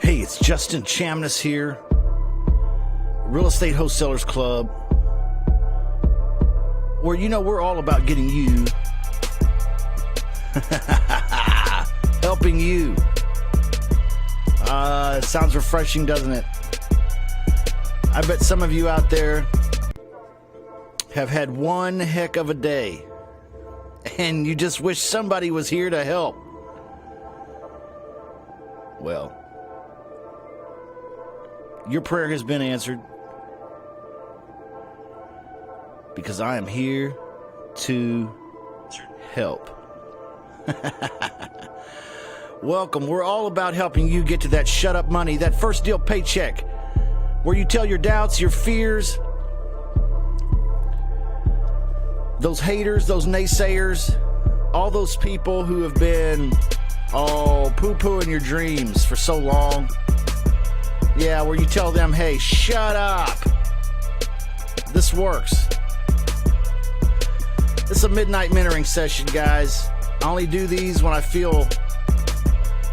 Hey, it's Justin Chamness here, Real Estate Wholesalers Club, where we're all about getting you, helping you. It sounds refreshing, doesn't it? I bet some of you out there have had one heck of a day, and you just wish somebody was here to help. Well, your prayer has been answered, because I am here to help. Welcome. We're all about helping you get to that shut up money, that first deal paycheck, where you tell your doubts, your fears, those haters, those naysayers, all those people who have been poo-pooing your dreams for so long. Yeah, where you tell them, hey, shut up. This works. This is a midnight mentoring session, guys. I only do these when I feel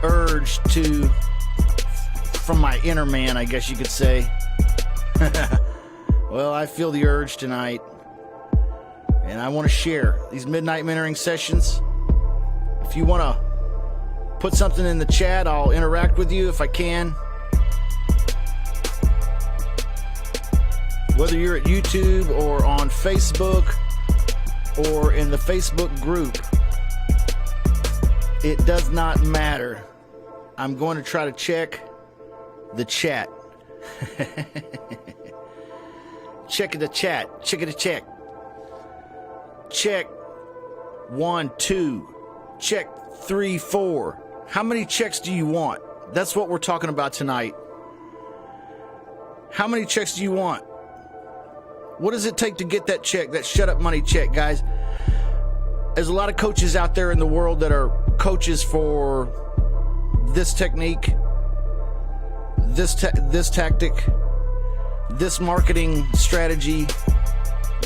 urged to, from my inner man, I guess you could say. Well, I feel the urge tonight, and I want to share these midnight mentoring sessions. If you want to put something in the chat, I'll interact with you if I can. Whether you're at YouTube or on Facebook or in the Facebook group, it does not matter. I'm going to try to check the chat. Check the chat. Check it. Check. Check 1, 2. Check 3, 4. How many checks do you want? That's what we're talking about tonight. How many checks do you want? What does it take to get that check, that shut up money check, guys? There's a lot of coaches out there in the world that are coaches for this technique, this tactic, this marketing strategy,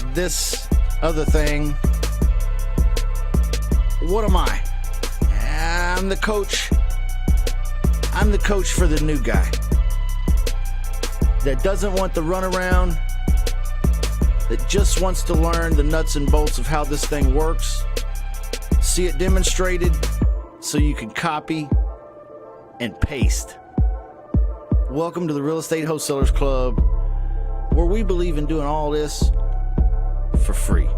this other thing. What am I? I'm the coach. I'm the coach for the new guy that doesn't want the runaround, that just wants to learn the nuts and bolts of how this thing works, see it demonstrated so you can copy and paste. Welcome to the Real Estate Wholesalers Club, where we believe in doing all this for free.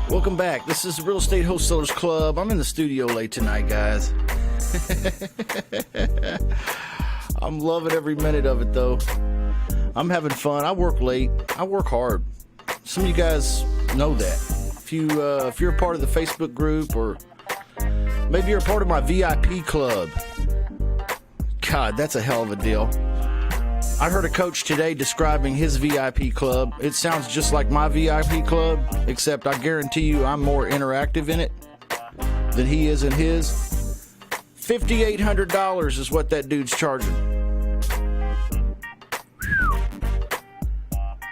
Welcome back. This is the Real Estate Wholesalers Club. I'm in the studio late tonight, guys. I'm loving every minute of it, though. I'm having fun. I work late. I work hard. Some of you guys know that. If you're a part of the Facebook group, or maybe you're a part of my VIP club. God, that's a hell of a deal. I heard a coach today describing his VIP club. It sounds just like my VIP club, except I guarantee you I'm more interactive in it than he is in his. $5,800 is what that dude's charging.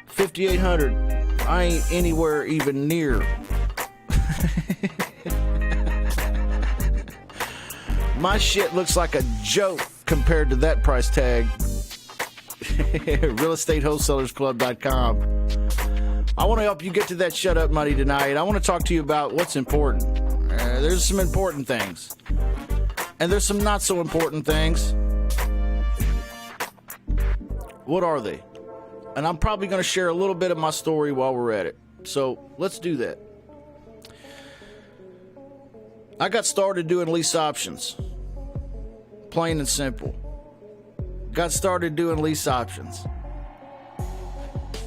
$5,800. I ain't anywhere even near. My shit looks like a joke compared to that price tag. RealEstateWholeSalersClub.com. I want to help you get to that shut up money tonight. I want to talk to you about what's important. There's some important things, and there's some not so important things. What are they? And I'm probably going to share a little bit of my story while we're at it. So let's do that. I got started doing lease options. Plain and simple. Got started doing lease options.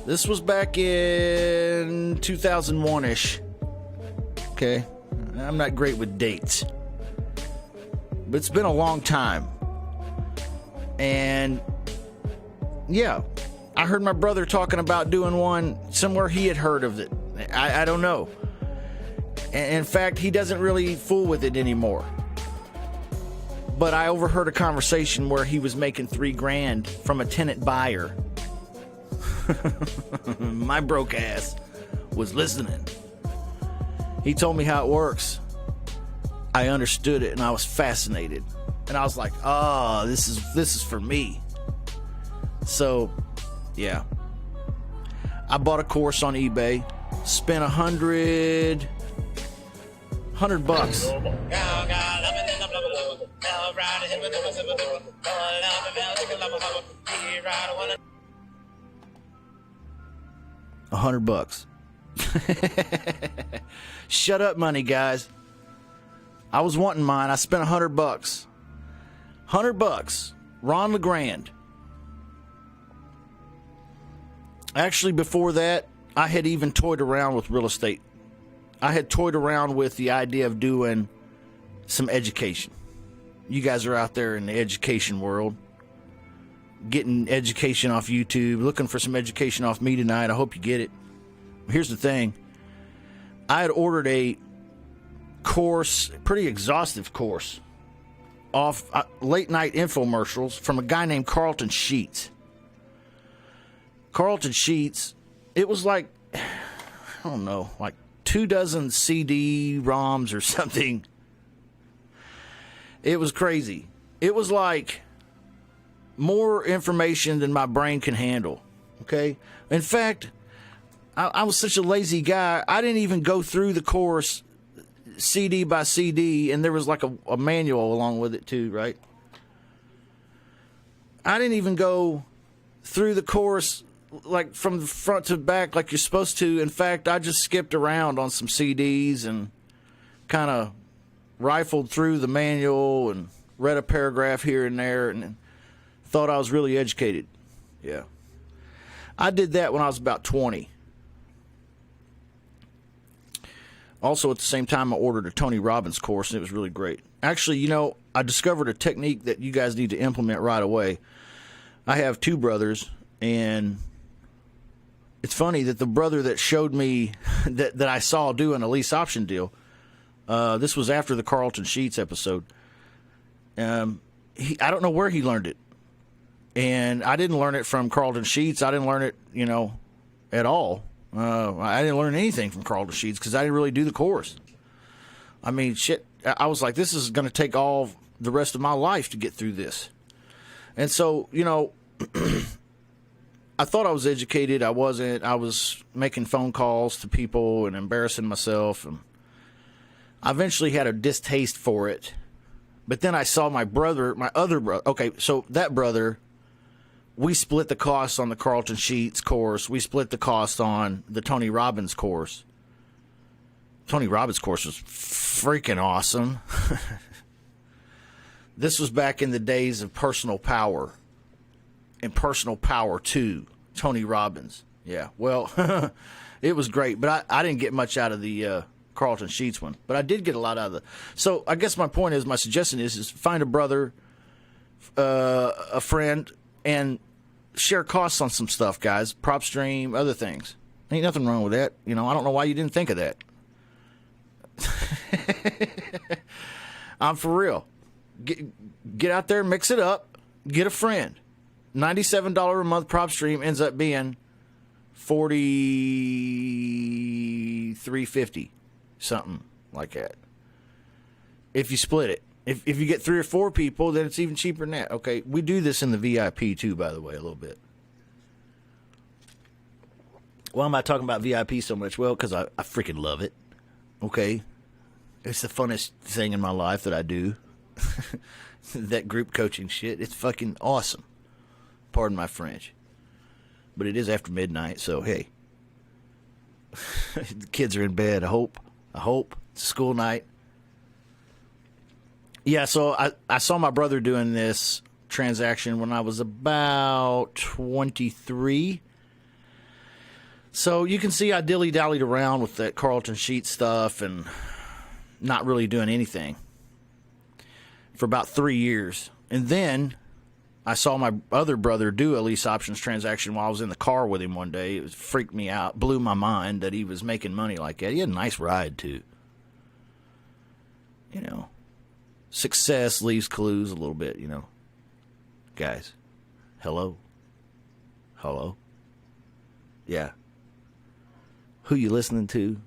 This was back in 2001-ish. Okay. I'm not great with dates, but it's been a long time. And yeah, I heard my brother talking about doing one somewhere he had heard of it. I don't know. And in fact, he doesn't really fool with it anymore. But I overheard a conversation where he was making $3,000 from a tenant buyer. My broke ass was listening. He told me how it works. I understood it and I was fascinated. And I was like, oh, this is for me. So, yeah. I bought a course on eBay, spent $100 bucks. $100. Shut up money, guys. I was wanting mine. I spent $100. $100. Ron LeGrand. Actually, before that, I had even toyed around with real estate. I had toyed around with the idea of doing some education. You guys are out there in the education world, getting education off YouTube, looking for some education off me tonight. I hope you get it. Here's the thing. I had ordered a course, pretty exhaustive course, off late night infomercials from a guy named Carleton Sheets. Carleton Sheets, it was like, I don't know, like 24 CD-ROMs or something. It was crazy. It was like more information than my brain can handle. Okay? In fact, I was such a lazy guy, I didn't even go through the course CD by CD, and there was like a manual along with it too, right? I didn't even go through the course like from the front to back like you're supposed to. In fact, I just skipped around on some CDs and kind of rifled through the manual and read a paragraph here and there and thought I was really educated. Yeah. I did that when I was about 20. Also, at the same time, I ordered a Tony Robbins course, and it was really great. Actually, you know, I discovered a technique that you guys need to implement right away. I have two brothers, and it's funny that the brother that showed me that I saw doing a lease option deal, this was after the Carleton Sheets episode. I don't know where he learned it. And I didn't learn it from Carleton Sheets. I didn't learn it, you know, at all. I didn't learn anything from Carleton Sheets because I didn't really do the course. I mean, shit, I was like, this is going to take all the rest of my life to get through this. And so, you know, I thought I was educated. I wasn't. I was making phone calls to people and embarrassing myself. And I eventually had a distaste for it. But then I saw my other brother. Okay, so that brother, we split the cost on the Carleton Sheets course. We split the cost on the Tony Robbins course. Tony Robbins course was freaking awesome. This was back in the days of Personal Power and Personal Power 2, Tony Robbins. Yeah, well, it was great, but I didn't get much out of the Carleton Sheets one. But I did get a lot out of the... So I guess my point is, my suggestion is find a brother, a friend, and share costs on some stuff, guys. PropStream, other things. Ain't nothing wrong with that. You know, I don't know why you didn't think of that. I'm for real. Get out there, mix it up, get a friend. $97 a month PropStream ends up being $43.50, something like that. If you split it. If you get 3 or 4 people, then it's even cheaper than that. Okay, we do this in the VIP too, by the way, a little bit. Why am I talking about VIP so much? Well, because I freaking love it. Okay, it's the funnest thing in my life that I do. That group coaching shit, it's fucking awesome. Pardon my French. But it is after midnight, so hey. The kids are in bed, I hope. It's a school night. Yeah, so I saw my brother doing this transaction when I was about 23. So you can see I dilly-dallied around with that Carleton Sheets stuff and not really doing anything for about 3 years. And then I saw my other brother do a lease options transaction while I was in the car with him one day. It freaked me out, blew my mind that he was making money like that. He had a nice ride, too. You know, success leaves clues a little bit, you know. Guys, hello? Hello? Yeah. Who you listening to?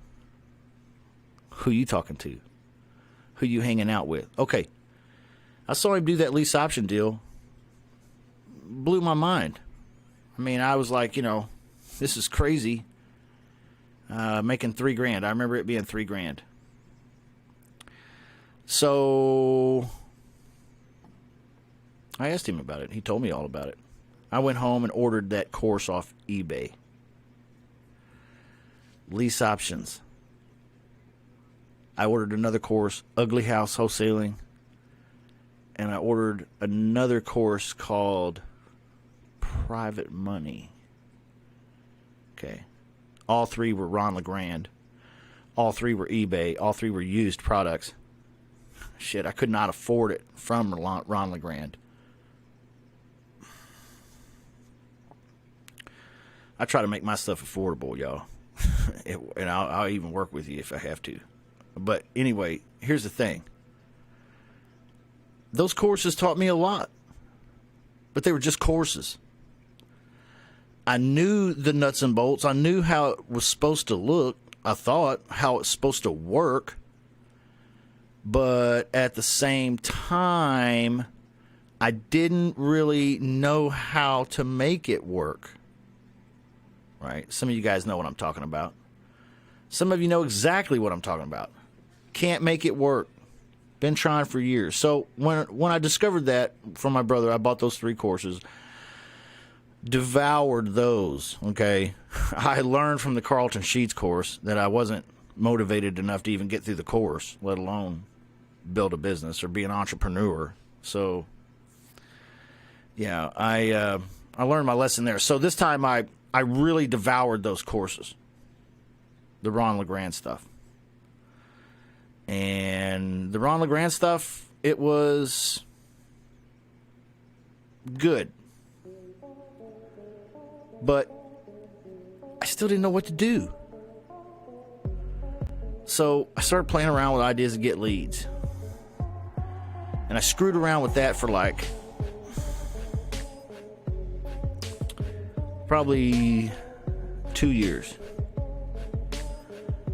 Who you talking to? Who you hanging out with? Okay. I saw him do that lease option deal. Blew my mind. I mean, I was like, you know, this is crazy. Making $3,000. I remember it being $3,000. So I asked him about it. He told me all about it. I went home and ordered that course off eBay. Lease options. I ordered another course, Ugly House Wholesaling. And I ordered another course called Private Money. Okay. All three were Ron LeGrand. All three were eBay. All three were used products. Shit, I could not afford it from Ron LeGrand. I try to make my stuff affordable, y'all. And I'll even work with you if I have to. But anyway, here's the thing. Those courses taught me a lot. But they were just courses. I knew the nuts and bolts. I knew how it was supposed to look. I thought how it's supposed to work. But at the same time, I didn't really know how to make it work. Right? Some of you guys know what I'm talking about. Some of you know exactly what I'm talking about. Can't make it work. Been trying for years. So when I discovered that from my brother, I bought those 3 courses. Devoured those, okay? I learned from the Carlton Sheets course that I wasn't motivated enough to even get through the course, let alone build a business or be an entrepreneur. So, yeah, I learned my lesson there. So this time I really devoured those courses, the Ron LeGrand stuff. And the Ron LeGrand stuff, it was good. But I still didn't know what to do. So I started playing around with ideas to get leads. And I screwed around with that for like probably 2 years.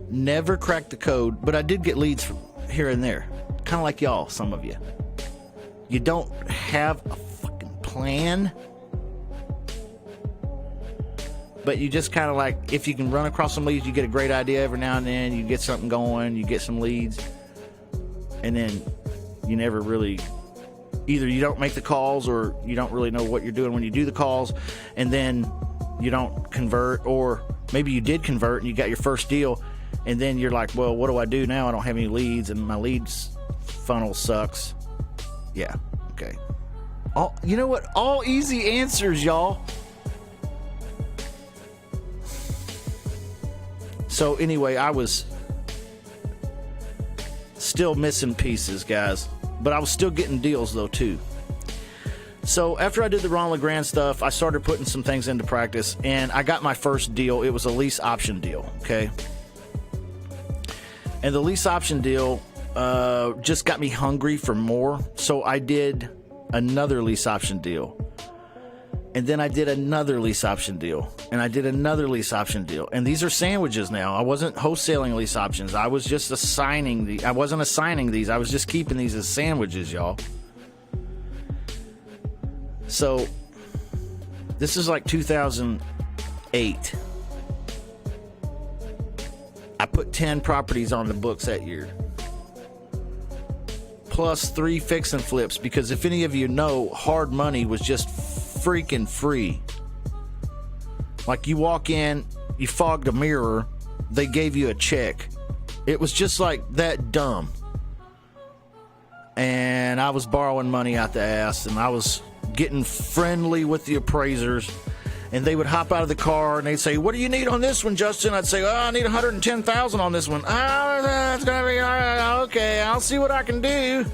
Never cracked the code, but I did get leads from here and there. Kind of like y'all, some of you. You don't have a fucking plan, but you just kind of like, if you can run across some leads, you get a great idea every now and then, you get something going, you get some leads, and then you never really, either you don't make the calls or you don't really know what you're doing when you do the calls, and then you don't convert, or maybe you did convert and you got your first deal, and then you're like, well, what do I do now? I don't have any leads, and my leads funnel sucks. Yeah, okay. You know what? All easy answers, y'all. So anyway, I was still missing pieces, guys. But I was still getting deals, though, too. So after I did the Ron LeGrand stuff, I started putting some things into practice, and I got my first deal. It was a lease option deal, okay? And the lease option deal just got me hungry for more. So I did another lease option deal. And then I did another lease option deal. And I did another lease option deal. And these are sandwiches now. I wasn't wholesaling lease options. I was just assigning I wasn't assigning these. I was just keeping these as sandwiches, y'all. So this is like 2008. I put 10 properties on the books that year. Plus 3 fix and flips, because if any of you know, hard money was just freaking free. Like, you walk in, you fogged a mirror, they gave you a check. It was just like that dumb. And I was borrowing money out the ass, and I was getting friendly with the appraisers, and they would hop out of the car and they'd say, what do you need on this one, Justin? I'd say, I need $110,000 on this one. That's gonna be all right. Okay, I'll see what I can do.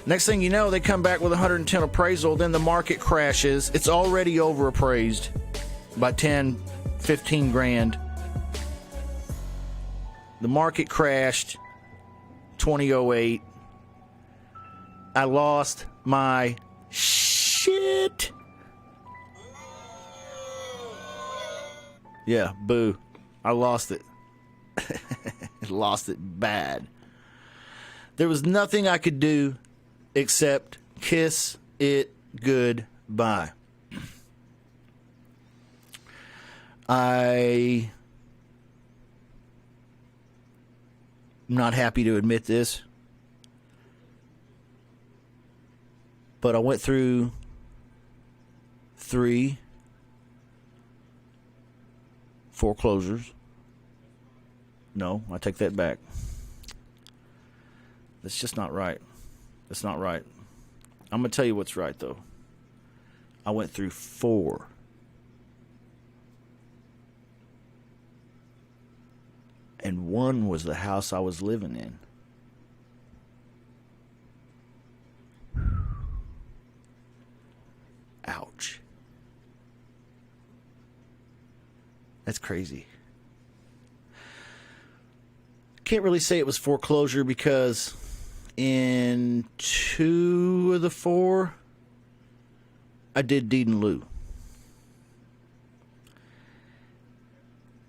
Next thing you know, they come back with 110 appraisal. Then the market crashes. It's already overappraised by 10, 15 grand. The market crashed 2008. I lost my shit. Yeah, boo. I lost it. Lost it bad. There was nothing I could do except kiss it goodbye. I'm not happy to admit this, but I went through 3 foreclosures. No, I take that back. That's just not right. That's not right. I'm going to tell you what's right, though. I went through 4. And 1 was the house I was living in. Ouch. That's crazy. Can't really say it was foreclosure because in 2 of the 4, I did deed in lieu.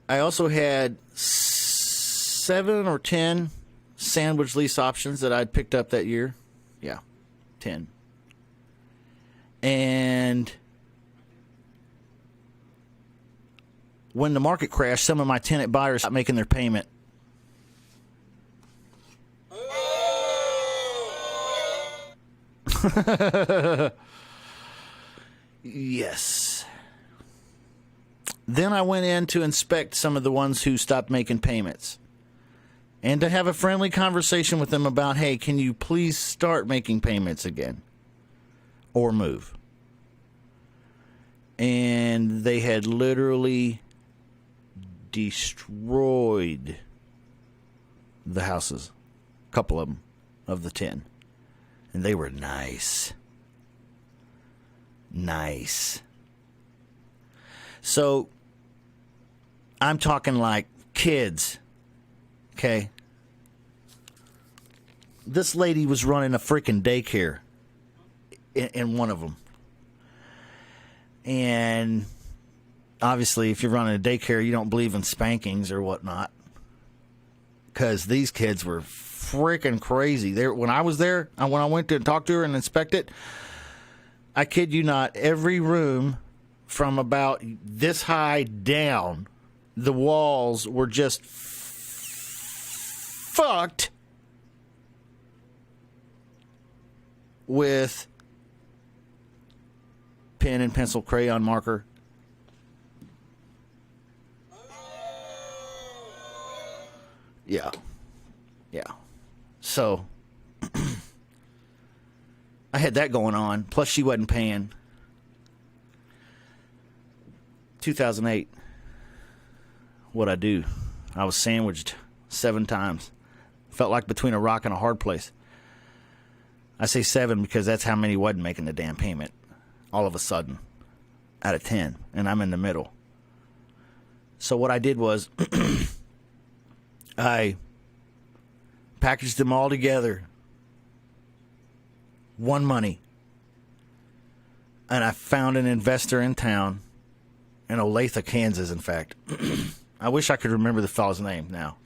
I also had 7 or 10 sandwich lease options that I'd picked up that year. Yeah, 10. And when the market crashed, some of my tenant buyers stopped making their payment. Yes. Then I went in to inspect some of the ones who stopped making payments and to have a friendly conversation with them about, hey, can you please start making payments again or move? And they had literally destroyed the houses, a couple of them, of the 10. And they were nice. Nice. So, I'm talking like kids. Okay? This lady was running a freaking daycare in one of them. And obviously, if you're running a daycare, you don't believe in spankings or whatnot. Because these kids were freaking crazy. When I was there, when I went to talk to her and inspect it, I kid you not, every room from about this high down, the walls were just fucked with pen and pencil crayon marker. Yeah. Yeah. So, I had that going on. Plus, she wasn't paying. 2008. What'd I do? I was sandwiched 7 times. Felt like between a rock and a hard place. I say 7 because that's how many wasn't making the damn payment. All of a sudden. Out of 10. And I'm in the middle. So what I did was I packaged them all together. One money. And I found an investor in town. In Olathe, Kansas, in fact. I wish I could remember the fellow's name now.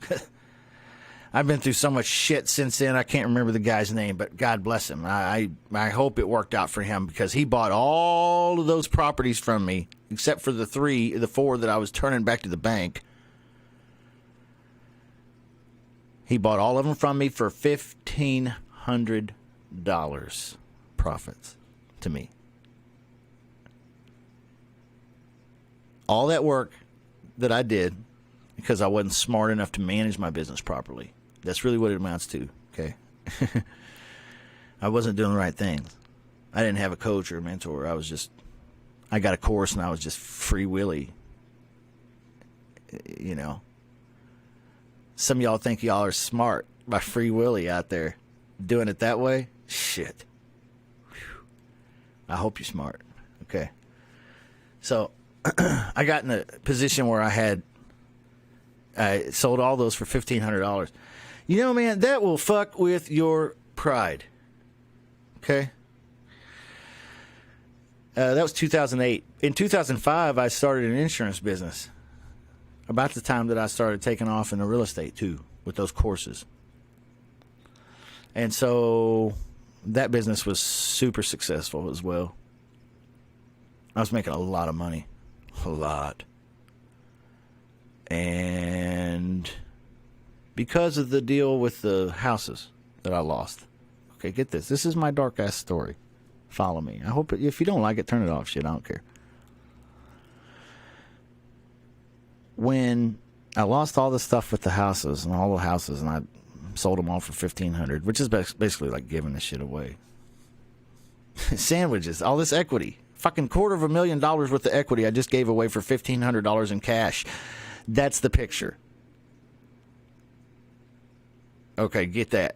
I've been through so much shit since then, I can't remember the guy's name, but God bless him. I hope it worked out for him because he bought all of those properties from me, except for the 4 that I was turning back to the bank. He bought all of them from me for $1,500 profits to me. All that work that I did because I wasn't smart enough to manage my business properly. That's really what it amounts to, okay? I wasn't doing the right things. I didn't have a coach or a mentor. I got a course and I was just free willy. You know. Some of y'all think y'all are smart by free willy out there. Doing it that way? Shit. Whew. I hope you're smart. Okay. So, I got in a position where I sold all those for $1,500. You know, man, that will fuck with your pride. Okay? That was 2008. In 2005, I started an insurance business. About the time that I started taking off in the real estate, too, with those courses. And so that business was super successful as well. I was making a lot of money. A lot. And because of the deal with the houses that I lost. Okay, get this. This is my dark ass story. Follow me. I hope if you don't like it, turn it off. Shit, I don't care. When I lost all the stuff with the houses and all the houses, and I sold them all for $1,500, which is basically like giving the shit away. Sandwiches, all this equity. Fucking $250,000 worth of equity I just gave away for $1,500 in cash. That's the picture. Okay, get that.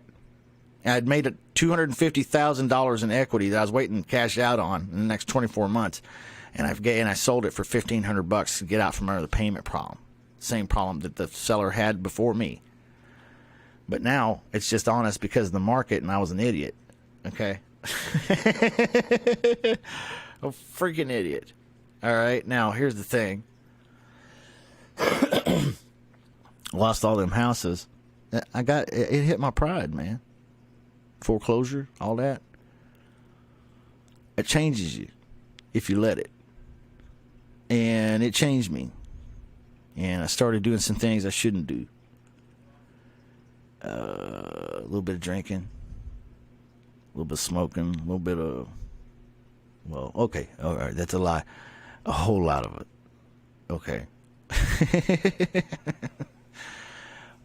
I'd made $250,000 in equity that I was waiting to cash out on in the next 24 months. And I sold it for $1,500 to get out from under the payment problem. Same problem that the seller had before me. But now it's just honest because of the market, and I was an idiot. Okay? A freaking idiot. All right, now here's the thing. Lost all them houses. It hit my pride, man. Foreclosure, all that. It changes you if you let it. And it changed me. And I started doing some things I shouldn't do. A little bit of drinking. A little bit of smoking. A little bit of... Well, okay. All right, that's a lie. A whole lot of it. Okay.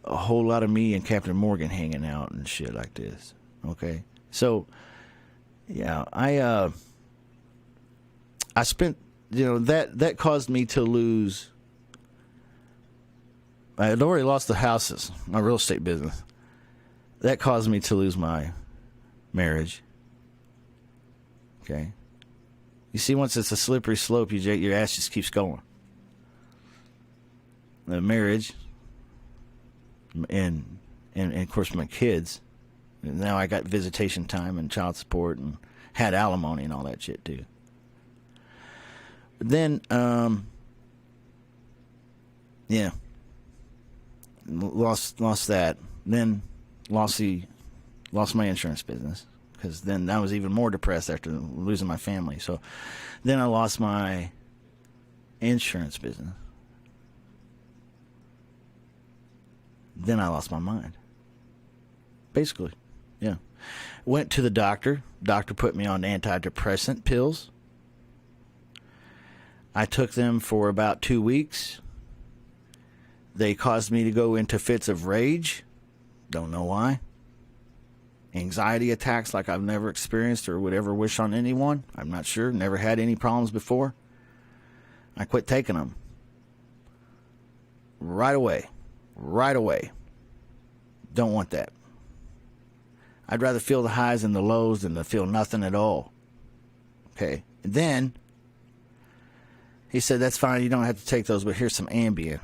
A whole lot of me and Captain Morgan hanging out and shit like this. Okay. So, yeah, I spent, that caused me to lose. I had already lost the houses, my real estate business. That caused me to lose my marriage. Okay. You see, once it's a slippery slope, your ass just keeps going. The marriage, and of course my kids. And now I got visitation time and child support and had alimony and all that shit too. But then, yeah, lost that. Then lost my insurance business, because then I was even more depressed after losing my family. So then I lost my insurance business. Then I lost my mind. Basically, yeah. Went to the doctor. Doctor put me on antidepressant pills. I took them for about 2 weeks. They caused me to go into fits of rage. Don't know why. Anxiety attacks like I've never experienced or would ever wish on anyone. I'm not sure. Never had any problems before. I quit taking them. Right away. Right away. Don't want that. I'd rather feel the highs and the lows than to feel nothing at all. Okay. And then he said, that's fine, you don't have to take those, but here's some Ambien.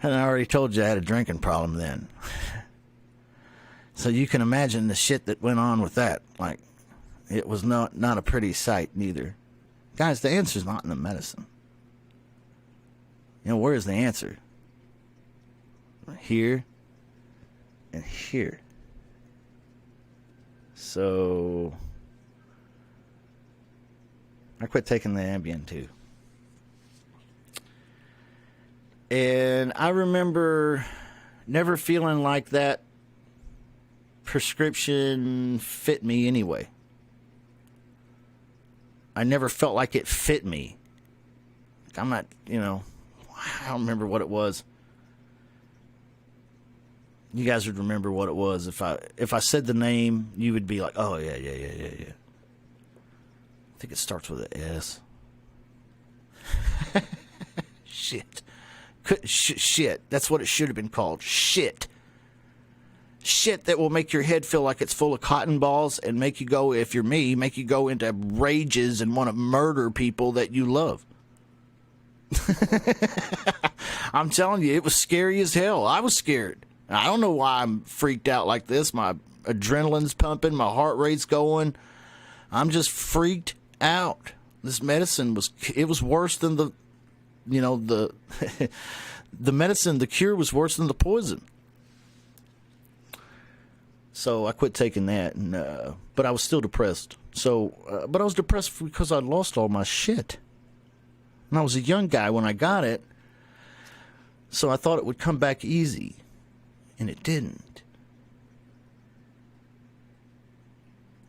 And I already told you I had a drinking problem then. So you can imagine the shit that went on with that. Like, it was not a pretty sight neither. Guys, the answer's not in the medicine. Where's the answer? Here and here. So I quit taking the Ambien too. And I remember never feeling like that prescription fit me anyway. I never felt like it fit me. I'm not, I don't remember what it was. You guys would remember what it was. If I said the name, you would be like, oh, yeah. I think it starts with an S. Shit. Shit. That's what it should have been called. Shit. Shit that will make your head feel like it's full of cotton balls and make you go, if you're me, make you go into rages and want to murder people that you love. I'm telling you, it was scary as hell. I was scared. I don't know why I'm freaked out like this. My adrenaline's pumping, my heart rate's going. I'm just freaked out. This medicine was worse than the the medicine, the cure was worse than the poison. So I quit taking that, but I was still depressed. But I was depressed because I'd lost all my shit. And I was a young guy when I got it, so I thought it would come back easy, and it didn't.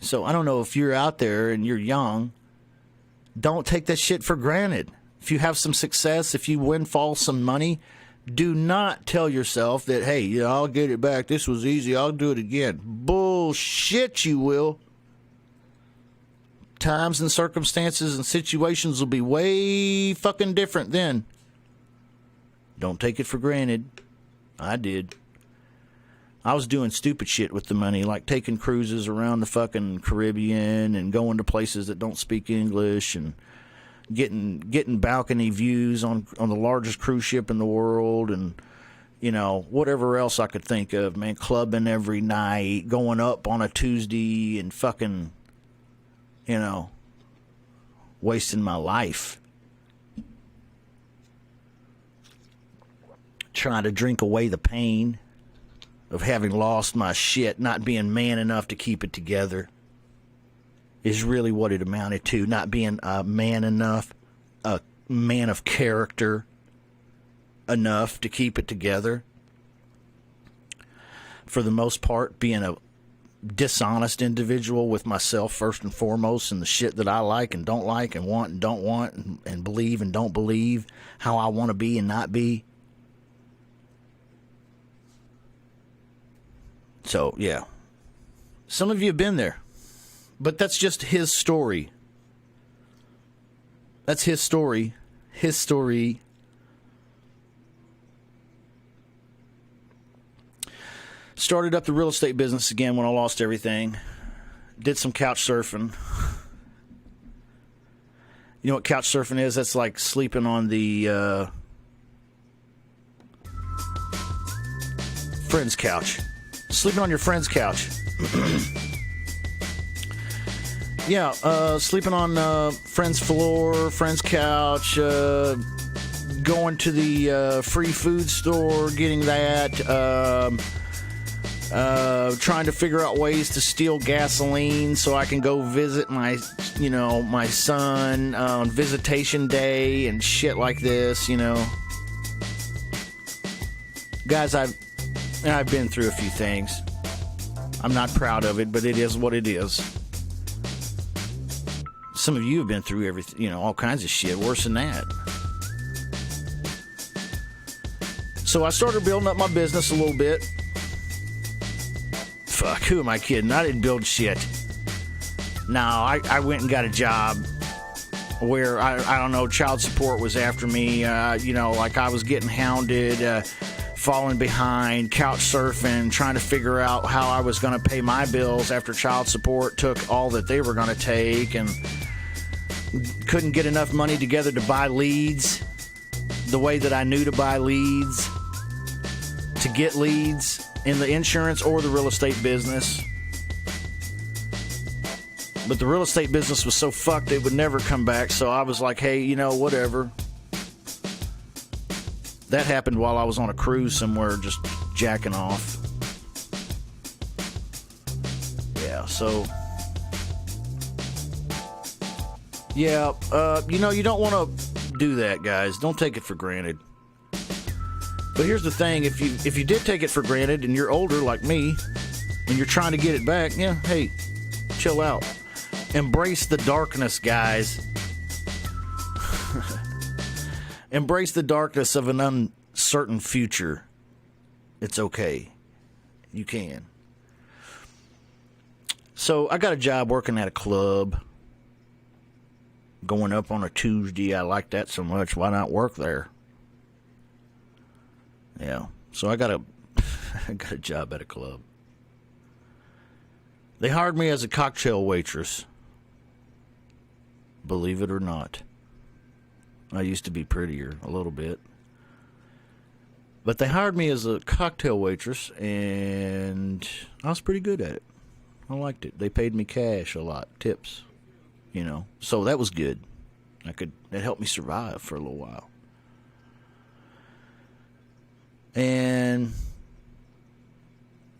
So I don't know if you're out there and you're young, don't take that shit for granted. If you have some success, if you windfall some money, do not tell yourself that, hey, I'll get it back. This was easy. I'll do it again. Bullshit, you will. Times and circumstances and situations will be way fucking different then. Don't take it for granted. I did. I was doing stupid shit with the money, like taking cruises around the fucking Caribbean and going to places that don't speak English and getting balcony views on the largest cruise ship in the world, and whatever else I could think of, man. Clubbing every night, going up on a Tuesday, and fucking wasting my life trying to drink away the pain of having lost my shit, not being man enough to keep it together. Is really what it amounted to. Not being a man enough, a man of character enough to keep it together. For the most part, being a dishonest individual with myself first and foremost, and the shit that I like and don't like and want and don't want and believe and don't believe, how I want to be and not be. So, yeah. Some of you have been there. But that's just his story. That's his story. His story. Started up the real estate business again when I lost everything. Did some couch surfing. You know what couch surfing is? That's like sleeping on the friend's couch. Sleeping on your friend's couch. Yeah, sleeping on friend's floor, friend's couch, going to the free food store, getting that, trying to figure out ways to steal gasoline so I can go visit my son on visitation day and shit like this, Guys, I've been through a few things. I'm not proud of it, but it is what it is. Some of you have been through everything, all kinds of shit, worse than that. So I started building up my business a little bit. Fuck, who am I kidding? I didn't build shit. No, I went and got a job where, I don't know, child support was after me. Like I was getting hounded, falling behind, couch surfing, trying to figure out how I was going to pay my bills after child support took all that they were going to take, and couldn't get enough money together to buy leads the way that I knew to buy leads, to get leads in the insurance or the real estate business. But the real estate business was so fucked it would never come back, so I was like, hey, whatever. That happened while I was on a cruise somewhere just jacking off. Yeah, so... Yeah, you don't want to do that, guys. Don't take it for granted. But here's the thing, if you did take it for granted and you're older like me and you're trying to get it back, yeah, hey, chill out. Embrace the darkness, guys. Embrace the darkness of an uncertain future. It's okay. You can. So I got a job working at a club. Going up on a Tuesday, I like that so much. Why not work there? Yeah. So I got a job at a club. They hired me as a cocktail waitress. Believe it or not. I used to be prettier a little bit. But they hired me as a cocktail waitress, and I was pretty good at it. I liked it. They paid me cash a lot, tips, So that was good. It helped me survive for a little while. And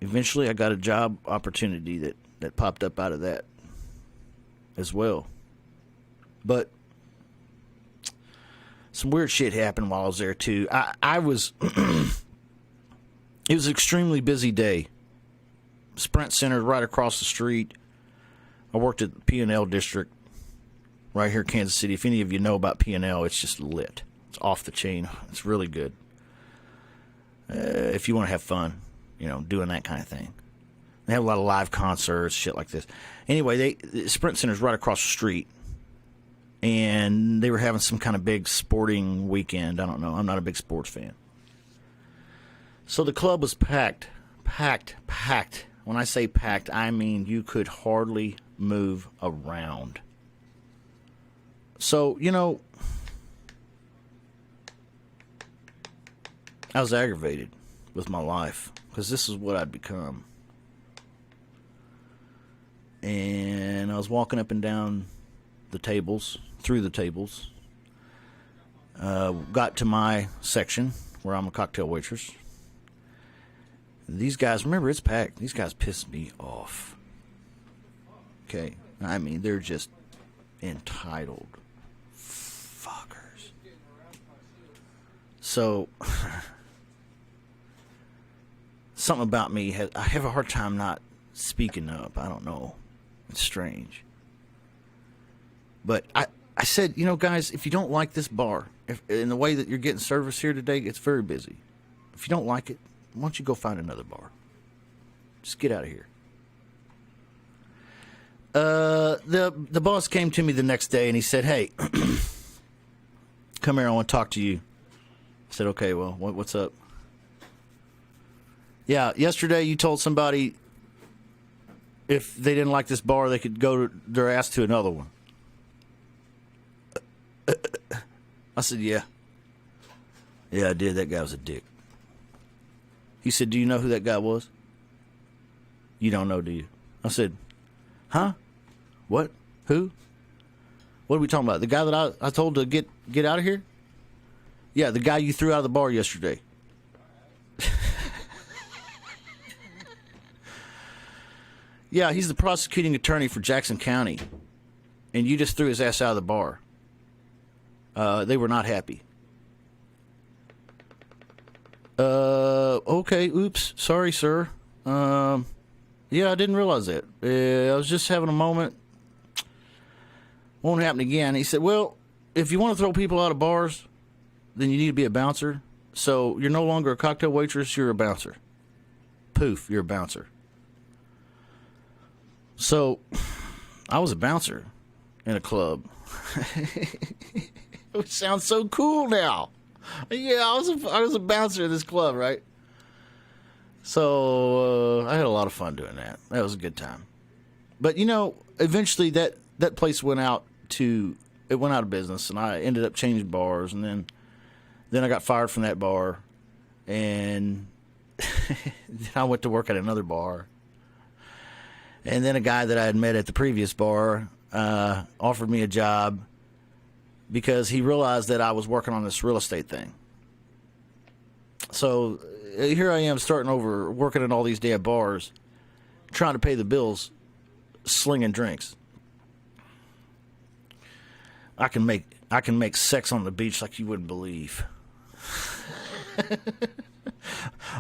eventually I got a job opportunity that popped up out of that as well. But some weird shit happened while I was there too. I was it was an extremely busy day. Sprint Center right across the street. I worked at the P&L district right here in Kansas City. If any of you know about P&L, it's just lit. It's off the chain. It's really good. If you want to have fun, doing that kind of thing. They have a lot of live concerts, shit like this. Anyway, the Sprint Center's right across the street. And they were having some kind of big sporting weekend. I don't know. I'm not a big sports fan. So the club was packed. When I say packed, I mean you could hardly move around. So, I was aggravated with my life because this is what I'd become. And I was walking up and down the tables, through the tables. Got to my section where I'm a cocktail waitress. These guys, remember, it's packed. These guys pissed me off. Okay? I mean, they're just entitled fuckers. So, something about me, I have a hard time not speaking up. I don't know. It's strange. But I said, guys, if you don't like this bar, in the way that you're getting service here today, it's very busy. If you don't like it, why don't you go find another bar? Just get out of here. The boss came to me the next day and he said, hey, come here, I want to talk to you. I said, okay, well, what's up? Yeah, yesterday you told somebody if they didn't like this bar, they could go their ass to another one. I said, yeah. Yeah, I did. That guy was a dick. He said, do you know who that guy was? You don't know, do you? I said, huh? What? Who? What are we talking about? The guy that I told to get out of here? Yeah, the guy you threw out of the bar yesterday. Yeah, he's the prosecuting attorney for Jackson County. And you just threw his ass out of the bar. They were not happy. Okay, oops, sorry, sir. Yeah, I didn't realize that. I was just having a moment. Won't happen again. He said, well, if you want to throw people out of bars, then you need to be a bouncer. So you're no longer a cocktail waitress, you're a bouncer. Poof, you're a bouncer. So I was a bouncer in a club. It sounds so cool now. Yeah, I was a bouncer in this club, right? So I had a lot of fun doing that. That was a good time. But eventually that place went out of business, and I ended up changing bars, and then I got fired from that bar, and then I went to work at another bar. And then a guy that I had met at the previous bar offered me a job because he realized that I was working on this real estate thing. So here I am starting over, working at all these damn bars, trying to pay the bills, slinging drinks. I can make sex on the beach like you wouldn't believe.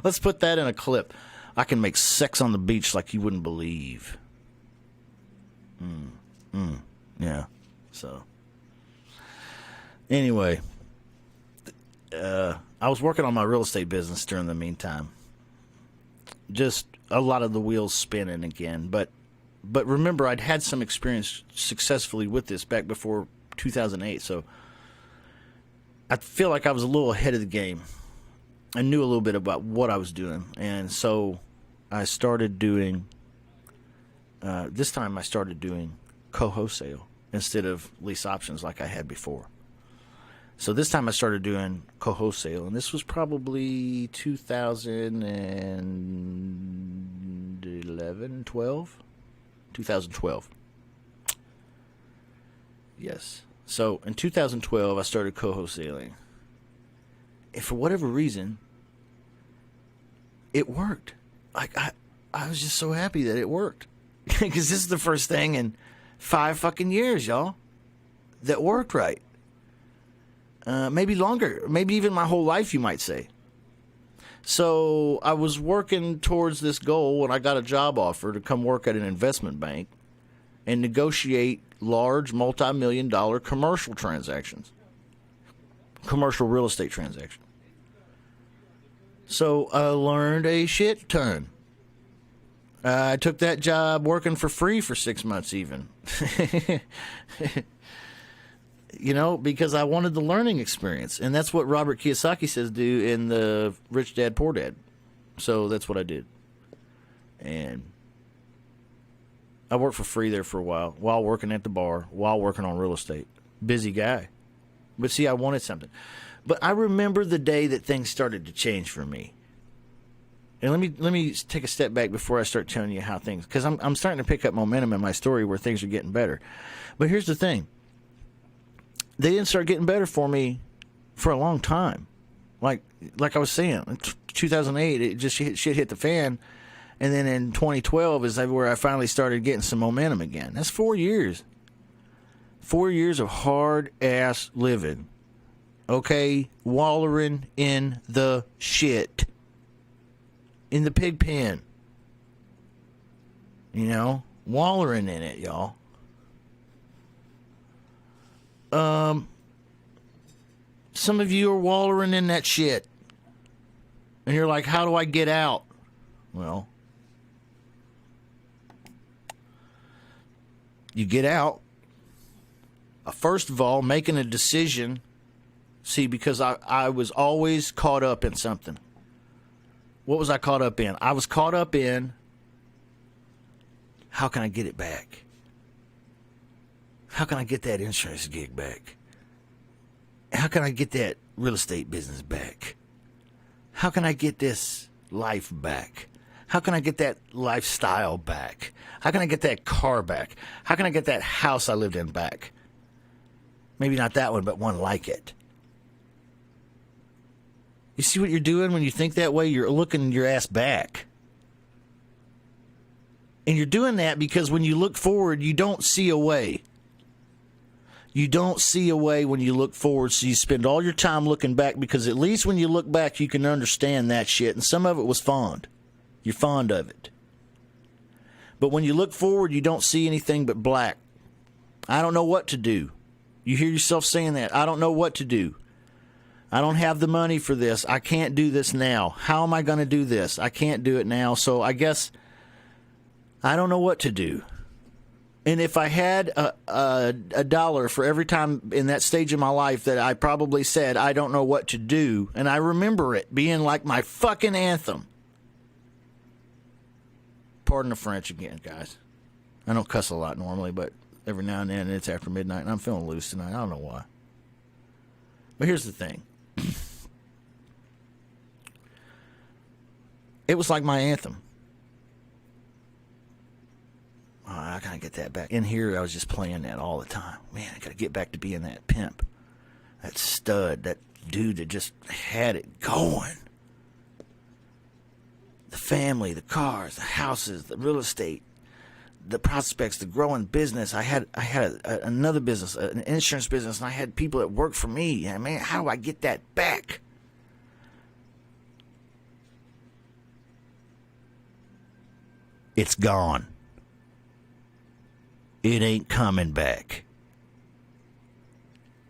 Let's put that in a clip. I can make sex on the beach like you wouldn't believe. Yeah. So, anyway, I was working on my real estate business during the meantime. Just a lot of the wheels spinning again. But remember, I'd had some experience successfully with this back before 2008. So, I feel like I was a little ahead of the game. I knew a little bit about what I was doing, and so I started doing, this time I started doing co-wholesale instead of lease options like I had before. So this time I started doing co-wholesale, and this was probably 2011, 12? 2012. Yes. So in 2012, I started co-wholesaling. And for whatever reason, it worked. I was just so happy that it worked. Because this is the first thing in 5 fucking years, y'all, that worked right. Maybe longer. Maybe even my whole life, you might say. So I was working towards this goal when I got a job offer to come work at an investment bank and negotiate large multi-million-dollar commercial transactions. Commercial real estate transactions. So I learned a shit ton. I took that job working for free for 6 months even. You know, because I wanted the learning experience. And that's what Robert Kiyosaki says do in the Rich Dad, Poor Dad. So that's what I did. And I worked for free there for a while working at the bar, while working on real estate. Busy guy. But see, I wanted something. But I remember the day that things started to change for me. And let me take a step back before I start telling you how things, because I'm starting to pick up momentum in my story where things are getting better. But here's the thing. They didn't start getting better for me for a long time. Like I was saying, in 2008, it just shit hit the fan. And then in 2012 is where I finally started getting some momentum again. That's 4 years. 4 years of hard-ass living. Okay? Wallowing in the shit. In the pig pen. You know? Wallowing in it, y'all. Some of you are wallowing in that shit. And you're like, how do I get out? Well, you get out. First of all, making a decision. See, because I was always caught up in something. What was I caught up in? I was caught up in, how can I get it back? How can I get that insurance gig back? How can I get that real estate business back? How can I get this life back? How can I get that lifestyle back? How can I get that car back? How can I get that house I lived in back? Maybe not that one, but one like it. You see what you're doing when you think that way? You're looking your ass back. And you're doing that because when you look forward, you don't see a way. You don't see a way when you look forward, so you spend all your time looking back, because at least when you look back, you can understand that shit. And some of it was fond. You're fond of it. But when you look forward, you don't see anything but black. I don't know what to do. You hear yourself saying that. I don't know what to do. I don't have the money for this. I can't do this now. How am I going to do this? I can't do it now. So I guess I don't know what to do. And if I had a dollar for every time in that stage of my life that I probably said, I don't know what to do, and I remember it being like my fucking anthem. Pardon the French again, guys. I don't cuss a lot normally, but every now and then it's after midnight, and I'm feeling loose tonight. I don't know why. But here's the thing. It was like my anthem. Oh, I gotta get that back. In here, I was just playing that all the time. Man, I gotta get back to being that pimp. That stud. That dude that just had it going. The family, the cars, the houses, the real estate, the prospects, the growing business. I had another business, an insurance business, and I had people that worked for me. And man, how do I get that back? It's gone. It ain't coming back.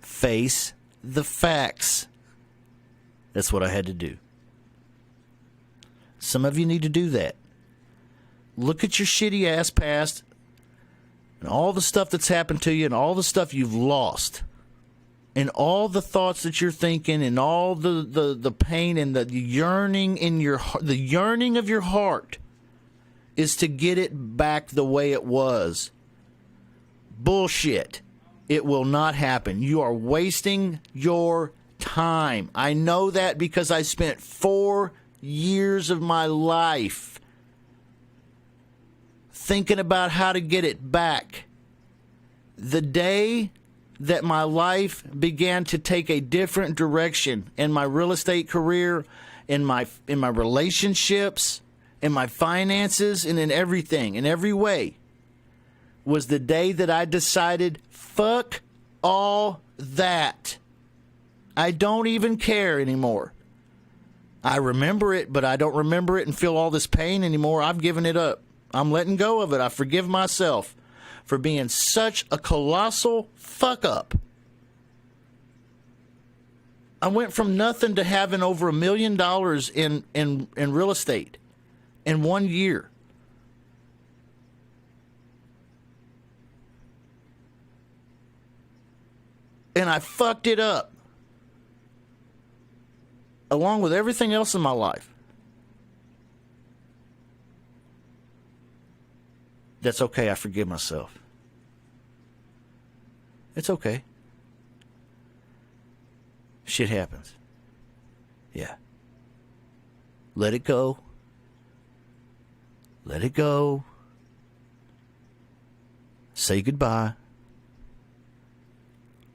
Face the facts. That's what I had to do. Some of you need to do that. Look at your shitty ass past and all the stuff that's happened to you and all the stuff you've lost and all the thoughts that you're thinking and all the pain and the yearning in your heart. The yearning of your heart is to get it back the way it was. Bullshit. It will not happen. You are wasting your time. I know that because I spent 4 years of my life thinking about how to get it back. The day that my life began to take a different direction in my real estate career, in my relationships, in my finances, and in everything, in every way, was the day that I decided, fuck all that. I don't even care anymore. I remember it, but I don't remember it and feel all this pain anymore. I've given it up. I'm letting go of it. I forgive myself for being such a colossal fuck up. I went from nothing to having over $1 million in real estate in 1 year. And I fucked it up, along with everything else in my life. That's okay. I forgive myself. It's okay. Shit happens. Yeah. Let it go. Let it go. Say goodbye.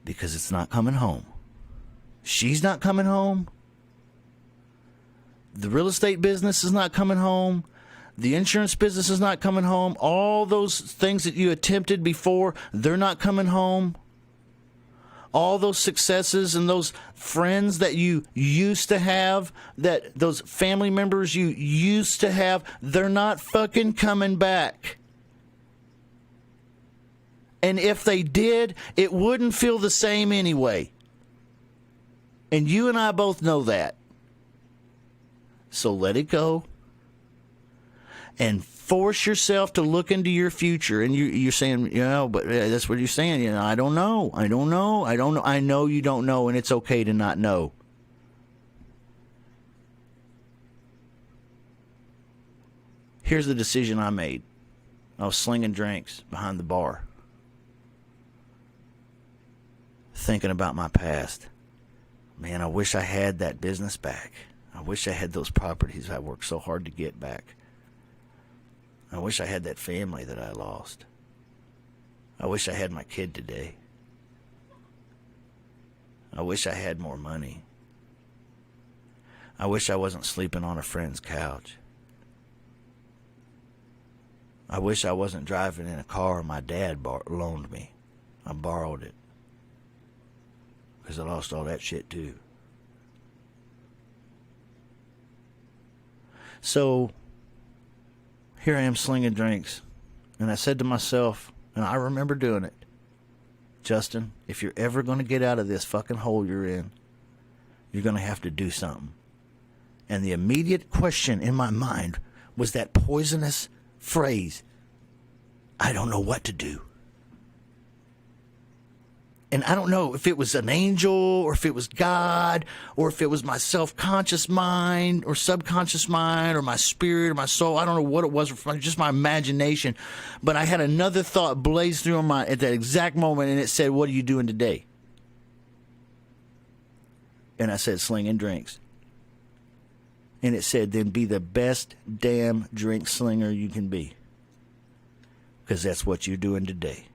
Because it's not coming home. She's not coming home. The real estate business is not coming home. The insurance business is not coming home. All those things that you attempted before, they're not coming home. All those successes and those friends that you used to have, that those family members you used to have, they're not fucking coming back. And if they did, it wouldn't feel the same anyway. And you and I both know that. So let it go. And force yourself to look into your future. And you're saying, but that's what you're saying. I don't know. I know you don't know, and it's okay to not know. Here's the decision I made. I was slinging drinks behind the bar, thinking about my past. Man, I wish I had that business back. I wish I had those properties I worked so hard to get back. I wish I had that family that I lost. I wish I had my kid today. I wish I had more money. I wish I wasn't sleeping on a friend's couch. I wish I wasn't driving in a car my dad loaned me. I borrowed it. Because I lost all that shit too. So here I am slinging drinks. And I said to myself, and I remember doing it, Justin, if you're ever going to get out of this fucking hole you're in, you're going to have to do something. And the immediate question in my mind was that poisonous phrase, I don't know what to do. And I don't know if it was an angel or if it was God or if it was my self-conscious mind or subconscious mind or my spirit or my soul. I don't know what it was, just my imagination. But I had another thought blaze through my mind at that exact moment, and it said, what are you doing today? And I said, slinging drinks. And it said, then be the best damn drink slinger you can be. Because that's what you're doing today.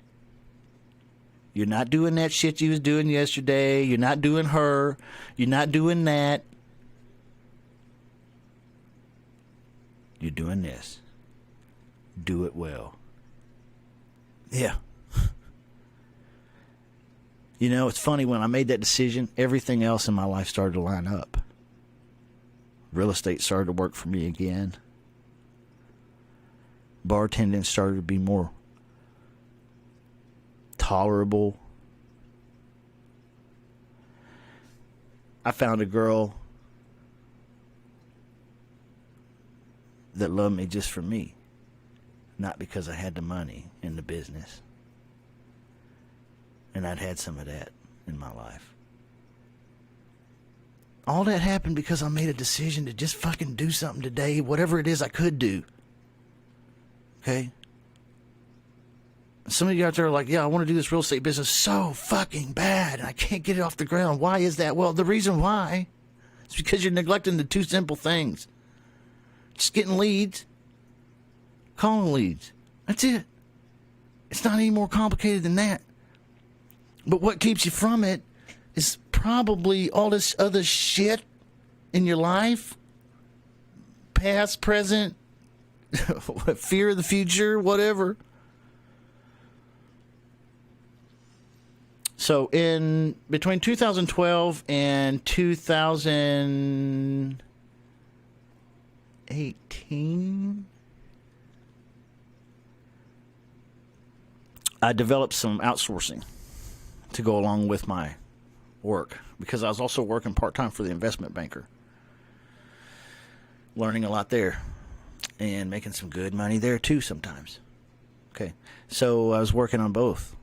You're not doing that shit you was doing yesterday. You're not doing her. You're not doing that. You're doing this. Do it well. Yeah. You know, it's funny, when I made that decision, everything else in my life started to line up. Real estate started to work for me again. Bartending started to be more tolerable. I found a girl that loved me just for me, not because I had the money in the business. And I'd had some of that in my life. All that happened because I made a decision to just fucking do something today, whatever it is I could do. Okay? Some of you out there are like, yeah, I want to do this real estate business so fucking bad. I can't get it off the ground. Why is that? Well, the reason why is because you're neglecting the two simple things. Just getting leads, calling leads. That's it. It's not any more complicated than that. But what keeps you from it is probably all this other shit in your life. Past, present, fear of the future, whatever. So in between 2012 and 2018, I developed some outsourcing to go along with my work because I was also working part-time for the investment banker. Learning a lot there and making some good money there too sometimes. Okay, so I was working on both.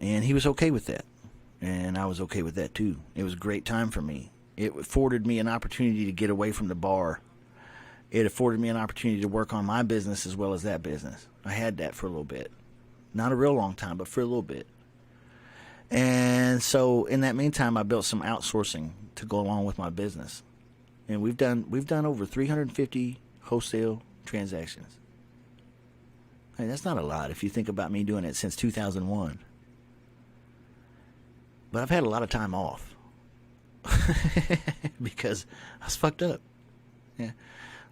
And he was okay with that. And I was okay with that too. It was a great time for me. It afforded me an opportunity to get away from the bar. It afforded me an opportunity to work on my business as well as that business. I had that for a little bit. Not a real long time, but for a little bit. And so in that meantime, I built some outsourcing to go along with my business. And we've done over 350 wholesale transactions. Hey, that's not a lot if you think about me doing it since 2001. But I've had a lot of time off because I was fucked up. Yeah.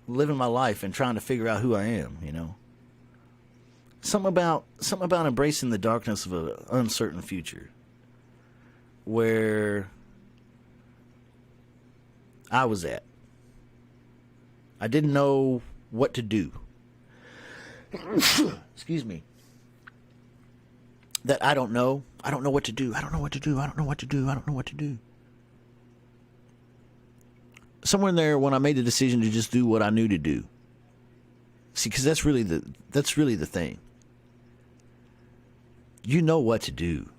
Living my life and trying to figure out who I am, you know. Something about embracing the darkness of an uncertain future where I was at. I didn't know what to do. Excuse me. That I don't know. I don't know what to do. I don't know what to do. I don't know what to do. I don't know what to do. Somewhere in there when I made the decision to just do what I knew to do. See, because that's really the thing. You know what to do.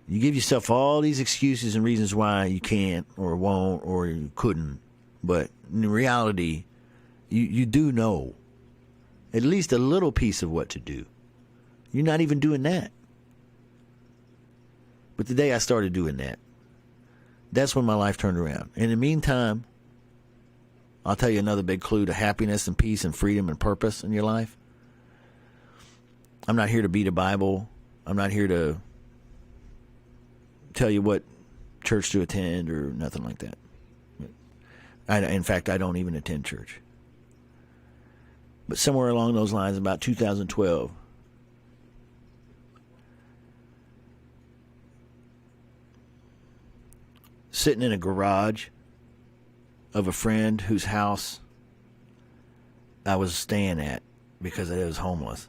You give yourself all these excuses and reasons why you can't or won't or you couldn't. But in reality, you do know at least a little piece of what to do. You're not even doing that. But the day I started doing that, that's when my life turned around. In the meantime, I'll tell you another big clue to happiness and peace and freedom and purpose in your life. I'm not here to beat a Bible. I'm not here to tell you what church to attend or nothing like that. In fact, I don't even attend church. But somewhere along those lines, about 2012, sitting in a garage of a friend whose house I was staying at because I was homeless.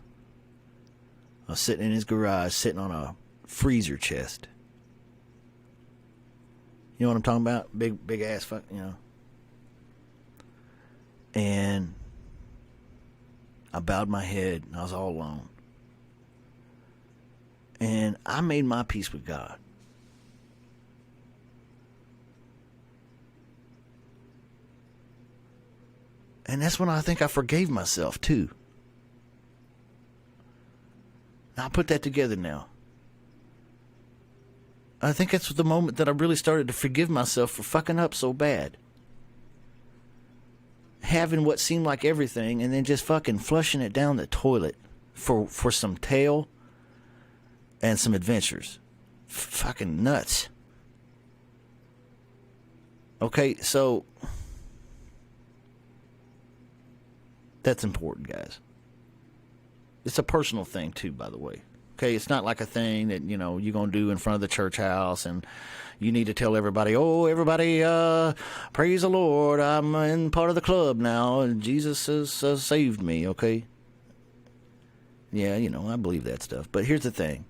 I was sitting in his garage, sitting on a freezer chest. You know what I'm talking about? Big ass fuck, you know. And I bowed my head and I was all alone. And I made my peace with God. And that's when I think I forgave myself too. I put that together now. I think that's the moment that I really started to forgive myself for fucking up so bad. Having what seemed like everything and then just fucking flushing it down the toilet for some tail and some adventures. Fucking nuts. Okay, so that's important, guys. It's a personal thing too, by the way. Okay, it's not like a thing that, you know, you're going to do in front of the church house and you need to tell everybody, oh, everybody, praise the Lord, I'm in part of the club now and Jesus has saved me, okay? Yeah, you know, I believe that stuff. But here's the thing.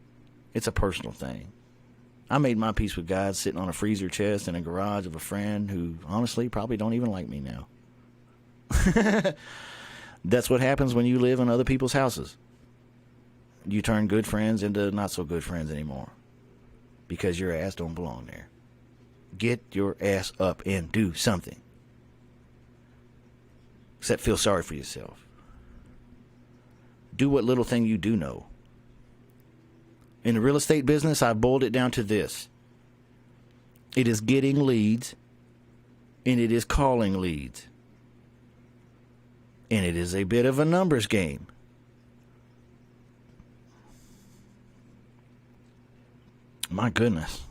It's a personal thing. I made my peace with God sitting on a freezer chest in a garage of a friend who, honestly, probably don't even like me now. That's what happens when you live in other people's houses. You turn good friends into not so good friends anymore because your ass don't belong there. Get your ass up and do something. Except feel sorry for yourself. do what little thing you do know. In the real estate business, I boiled it down to this. It is getting leads, and it is calling leads. And it is a bit of a numbers game. My goodness.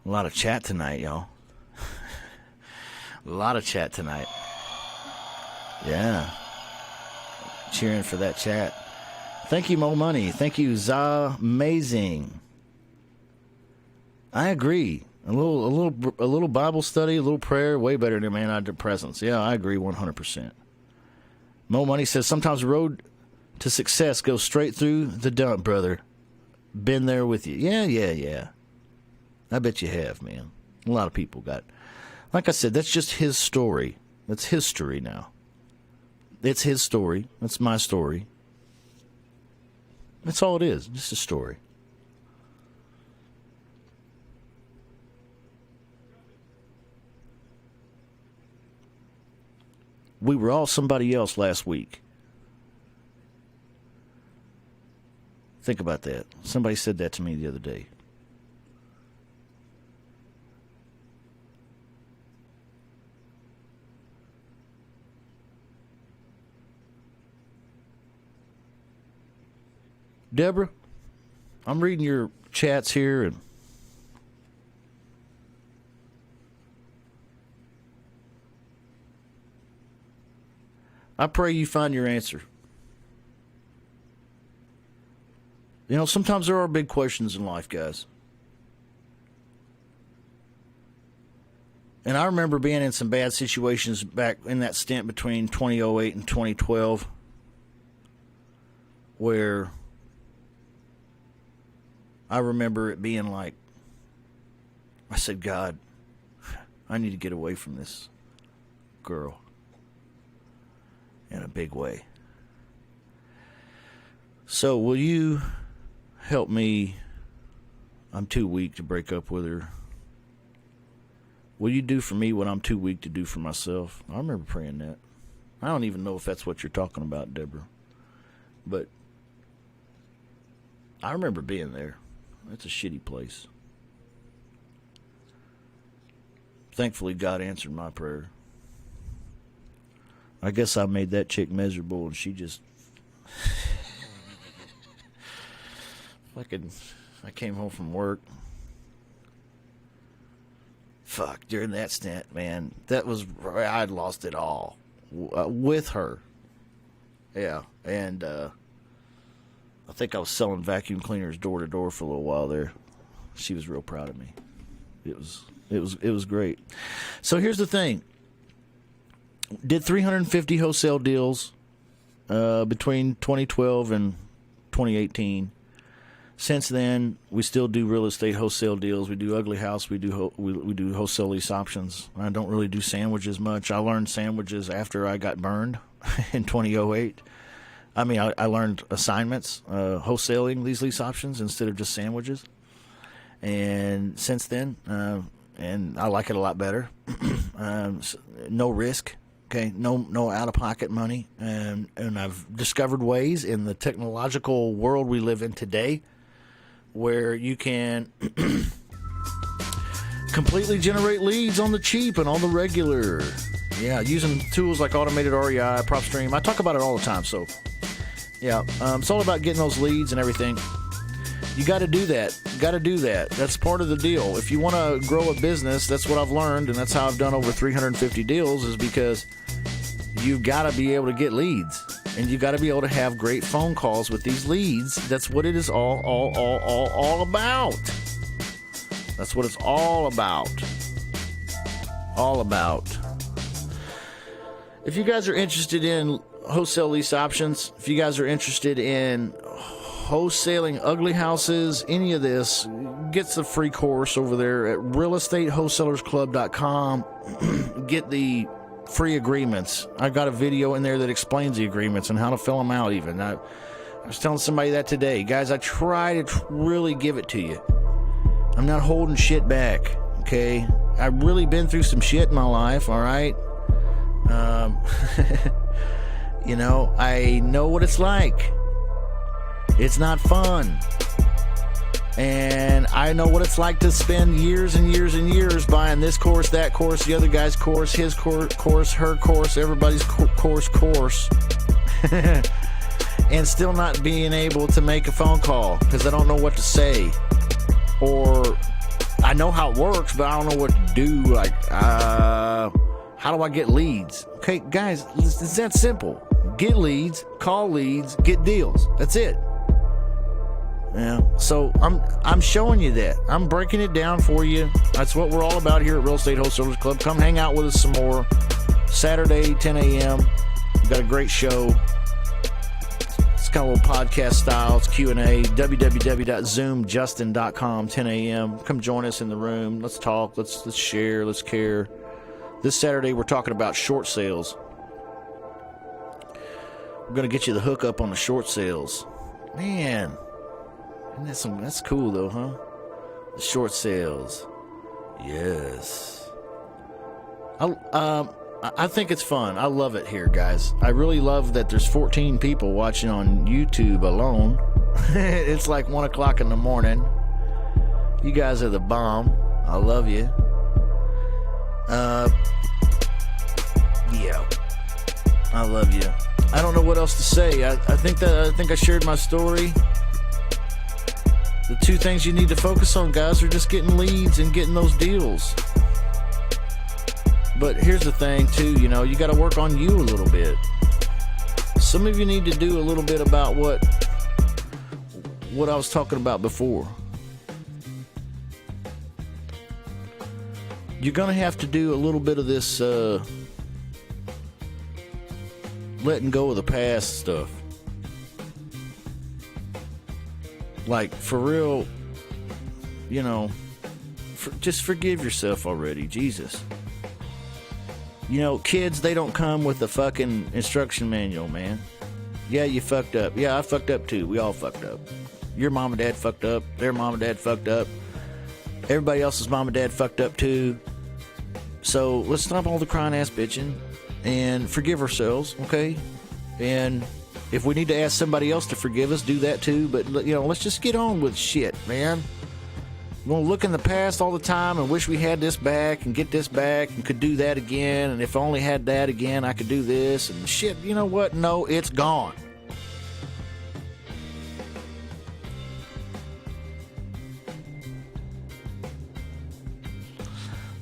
A lot of chat tonight, y'all. A lot of chat tonight. Yeah. Cheering for that chat. Thank you, Mo Money. Thank you, Za Amazing. I agree. A little Bible study, a little prayer, way better than antidepressants. Yeah, I agree 100%. Mo Money says, sometimes the road to success goes straight through the dump, brother. Been there with you. Yeah. I bet you have, man. A lot of people got. Like I said, that's just his story. That's history now. It's his story. That's my story. That's all it is. Just a story. We were all somebody else last week. Think about that. Somebody said that to me the other day. Deborah, I'm reading your chats here, and I pray you find your answer. You know, sometimes there are big questions in life, guys. And I remember being in some bad situations back in that stint between 2008 and 2012 where I remember it being like, I said, God, I need to get away from this girl in a big way. So will you help me? I'm too weak to break up with her. Will you do for me what I'm too weak to do for myself? I remember praying that. I don't even know if that's what you're talking about, Deborah. But I remember being there. That's a shitty place. Thankfully, God answered my prayer. I guess I made that chick miserable, and she just... I came home from work. Fuck, during that stint, man, I'd lost it all with her. Yeah, and I think I was selling vacuum cleaners door to door for a little while there. She was real proud of me. It was great. So here's the thing. Did 350 wholesale deals between 2012 and 2018. Since then, we still do real estate wholesale deals. We do ugly house. We do we do wholesale lease options. I don't really do sandwiches much. I learned sandwiches after I got burned in 2008. I mean, I learned assignments, wholesaling these lease options instead of just sandwiches. And since then, and I like it a lot better. No risk. Okay, no out-of-pocket money. And I've discovered ways in the technological world we live in today where you can completely generate leads on the cheap and on the regular. Yeah, using tools like Automated REI, PropStream. I talk about it all the time, so yeah. It's all about getting those leads and everything. You got to do that. That's part of the deal. If you want to grow a business, that's what I've learned, and that's how I've done over 350 deals, is because you've got to be able to get leads, and you got to be able to have great phone calls with these leads. That's what it is all about. That's what it's all about. All about. If you guys are interested in wholesale lease options, if you guys are interested in wholesaling ugly houses, any of this, gets the free course over there at realestatewholesalersclub.com. Get the free agreements. I got a video in there that explains the agreements and how to fill them out even. I was telling somebody that today. Guys, I try to really give it to you. I'm not holding shit back, okay? I've really been through some shit in my life, all right? You know, I know what it's like. It's not fun. And I know what it's like to spend years and years and years buying this course, that course, the other guy's course, his course, her course, everybody's course. And still not being able to make a phone call because I don't know what to say. Or I know how it works, but I don't know what to do. Like, how do I get leads? Okay, guys, it's that simple. Get leads, call leads, get deals. That's it. Yeah. So I'm showing you that. I'm breaking it down for you. That's what we're all about here at Real Estate Wholesalers Club. Come hang out with us some more. Saturday, 10 a.m. We've got a great show. It's got a little podcast style. It's Q&A. www.zoomjustin.com, 10 a.m. Come join us in the room. Let's talk. Let's share. Let's care. This Saturday, we're talking about short sales. We're going to get you the hookup on the short sales. Man, that's cool, though, huh? The short sales. Yes. I think it's fun. I love it here, guys. I really love that there's 14 people watching on YouTube alone. It's like 1 o'clock in the morning. You guys are the bomb. I love you. Yeah. I love you. I don't know what else to say. I think I shared my story. The two things you need to focus on, guys, are just getting leads and getting those deals. But here's the thing, too, you know, you got to work on you a little bit. Some of you need to do a little bit about what I was talking about before. You're going to have to do a little bit of this letting go of the past stuff. Like, for real, you know, just forgive yourself already. Jesus. You know, kids, they don't come with a fucking instruction manual, man. Yeah, you fucked up. Yeah, I fucked up too. We all fucked up. Your mom and dad fucked up. Their mom and dad fucked up. Everybody else's mom and dad fucked up too. So let's stop all the crying ass bitching and forgive ourselves, okay? And if we need to ask somebody else to forgive us, do that too. But, you know, let's just get on with shit, man. We're going to look in the past all the time and wish we had this back and get this back and could do that again. And if I only had that again, I could do this. And shit, you know what? No, it's gone.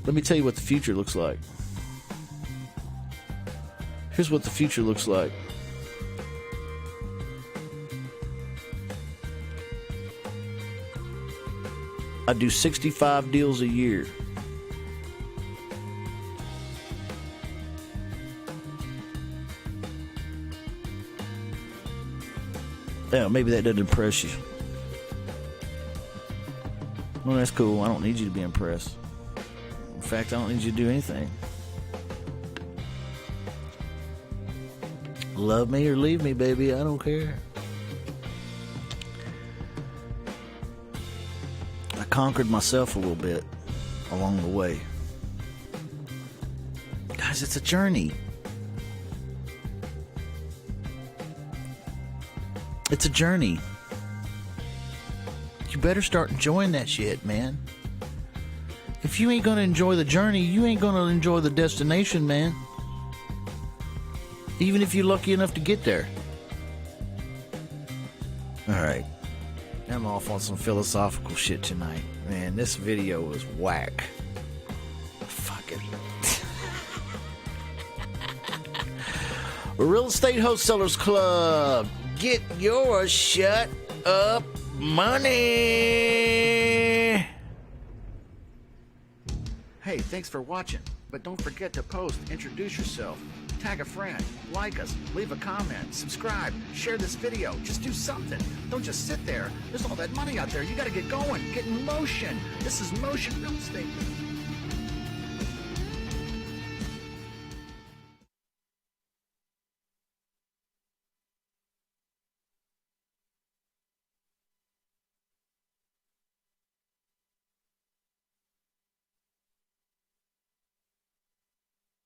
Let me tell you what the future looks like. Here's what the future looks like. I do 65 deals a year. Yeah, maybe that doesn't impress you. Well, that's cool. I don't need you to be impressed. In fact, I don't need you to do anything. Love me or leave me, baby. I don't care. I conquered myself a little bit along the way. Guys, it's a journey. It's a journey. You better start enjoying that shit, man. If you ain't gonna enjoy the journey, you ain't gonna enjoy the destination, man. Even if you're lucky enough to get there. Alright. I'm off on some philosophical shit tonight. Man, this video was whack. Fuck it. Real Estate Wholesalers Club. Get your shut up money. Hey, thanks for watching. But don't forget to post, introduce yourself, tag a friend, like us, leave a comment, subscribe, share this video. Just do something. Don't just sit there. There's all that money out there. You got to get going. Get in motion. This is Motion Real Estate.